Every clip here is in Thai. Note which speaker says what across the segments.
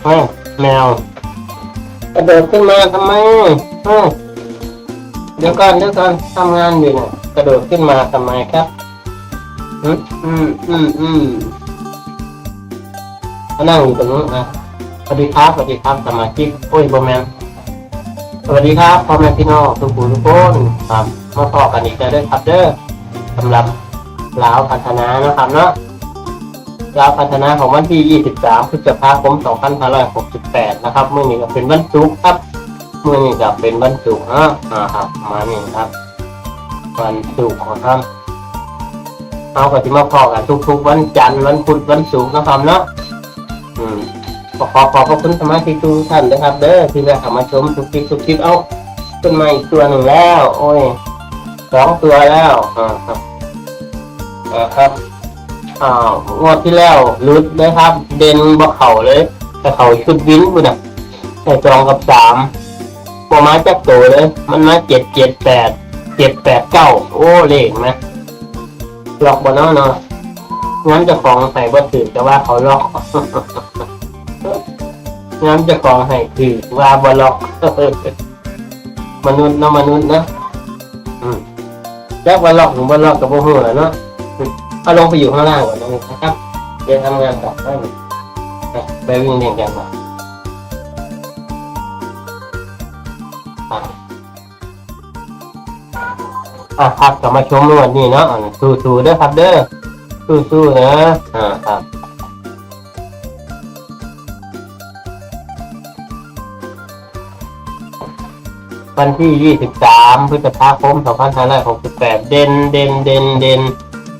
Speaker 1: เฮ้ยแมวกระโดดขึ้นมาทำไมเฮ้ยเดี๋ยวก่อนทำงานอยู่เนี่ยกระโดดขึ้นมาทำไมครับมานั่งอยู่ตรงนู้นนะสวัสดีครับสมาชิกโอ้ยบอแมนสวัสดีครับพ่อแม่พี่น้องทุกคนครับมาพอกันอีกแล้วครับเด้อสำหรับลาวพัฒนานะครับเนาะลาวพัฒนาของวันที่23 พฤษภาคม 2568นะครับมื้อนี้ก็เป็นวันศุกร์ครับมื้อนี้ก็เป็นวันศุกร์ครับมานี่ครับวันศุกร์ครับเอาก็สิมาพอกันทุกๆวันจันทร์วันพุธวันศุกร์นะครับเนาะขอขอบคุณสมาชิกทุกท่านนะครับเด้อที่ได้เข้ามาชมทุกคลิปเอาขึ้นมาอีกตัวหนึ่งแล้วโอ้ย2 ตัวแล้วครับงวดที่แล้วรุดนะครับเด่นบ่เข่าเลยแต่เข่าชุดวินกูน่ะแต่2 กับ 3บ่มาจักโตเลยมันมา7 8 8 โอ้เลขนะล็อกบ่เนาะงั้นจะของใส่บ่ถือแต่ว่าเขาล็อกงั้นจะของให้ถือว่าบ่ล็อกมนุษย์นะแล้วบ่ล็อกหรือบ่ล็อกกับบ่ฮู้ล่ะเนาะเอาลงไปอยู่ข้างล่างก่อนนะครับเดี๋ยวทำงานต่อไปวิ่งเล่นกันครับกลับมาชมวันนี้เนาะสู้ๆเด้อครับเด้อสู้ๆนะครับวันที่23 พฤษภาคม 2568เด่น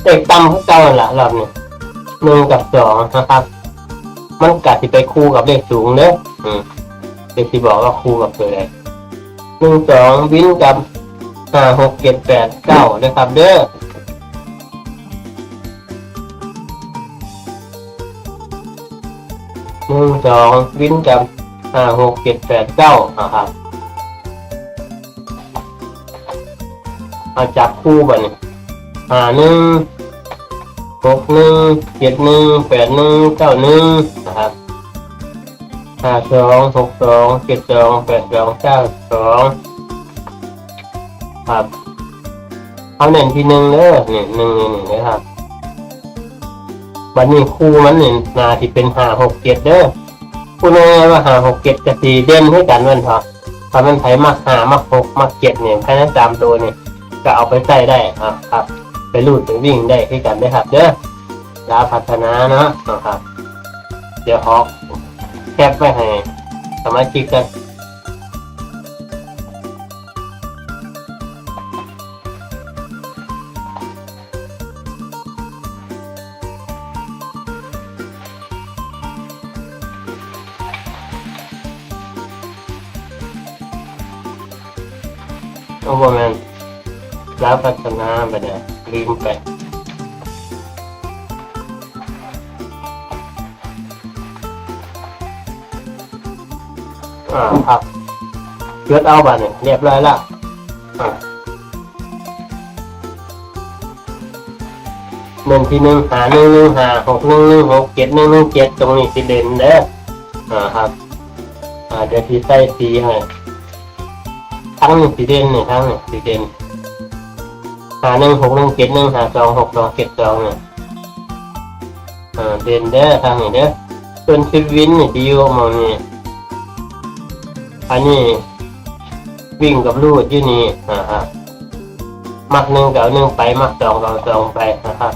Speaker 1: เลขต่ำของเก่าล่ะรอบนี้1 กับ 2นะครับมันกัดสิไปคู่กับเลขสูงเด้อเลขที่บอกว่าคู่กับตัวใด1 2วินกับ5 6 7 8 9นะครับเด้อ1 2วินกับ5 6 7 8 9นะครับมาจับคู่บ่นี่51 61 71 81 91นะครับ52 62 72 82 92ครับเอาเน้นที่1เด้อนี่1นะครับบัดนี้คู่มันนี่น่าสิเป็น5 6 7เด้อคู่แน่ว่า5 6 7ก็สิเด่นให้กันมันเถาะถ้ามันไผมัก5มัก6มัก7เนี่ยภายใน3ตัวนี่ก็เอาไปใส่ได้ครับไปรูดไปวิ่งได้ให้กันได้ครับเด้อลาวพัฒนานะครับเดี๋ยวขอแคปไว้ให้สมาชิกกันโอ้โหแมนลาวพัฒนาไปเนี่ยลืมไปครับเลือดเอาบ้านเนี่ยเรียบร้อยแล้วเน้นที่1 หา1 5 6 1 6 7 1 7ตรงนี้สิเด่นเด้อครับเดี๋ยวที่ใส่สีให้ทั้งนี้สีเด่นนี่ทั้งนี้สีเด่นหา1 6 1 7 1 หา2 6 2 7 2เนี่ยเด่นเด้อทางนี้เด้อส่วนชีวิตนี่ที่อยู่มองนี่อันนี้วิ่งกับลูดอยู่นี่มัก1 กับ 1ไปมัก2 กับ 2ไปนะครับ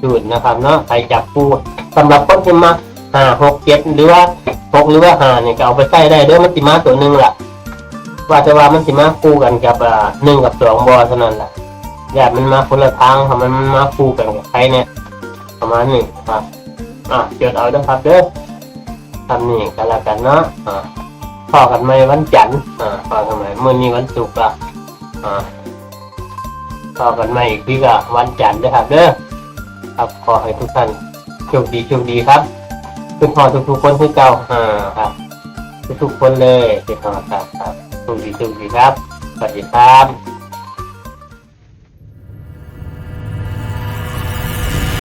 Speaker 1: ดูดนะครับเนาะใครจับคู่สำหรับคนที่มัก5 6 7หรือว่า6หรือว่า5นี่ก็เอาไปใส่ได้เด้อมันสิมาตัวนึงล่ะว่าแต่ว่ามันสิมาคู่กันกับ1 กับ 2บ่เท่านั้นล่ะญาติมันมาคนละทางทำมันมาคู่กันกับใครเนี่ยประมาณนี้ครับจดเอาเด้อครับเด้อทำนี่กันละกันเนาะพอกันไหมวันจันทร์พอกันไหมเมื่อนี้วันศุกร์ละพอกันไหมอีกทีก็วันจันทร์นะครับเด้อครับขอให้ทุกท่านโชคดีครับทุกคนที่เก่าครับทุกคนเลยที่ครับโชคดีครับสวัสดีครับ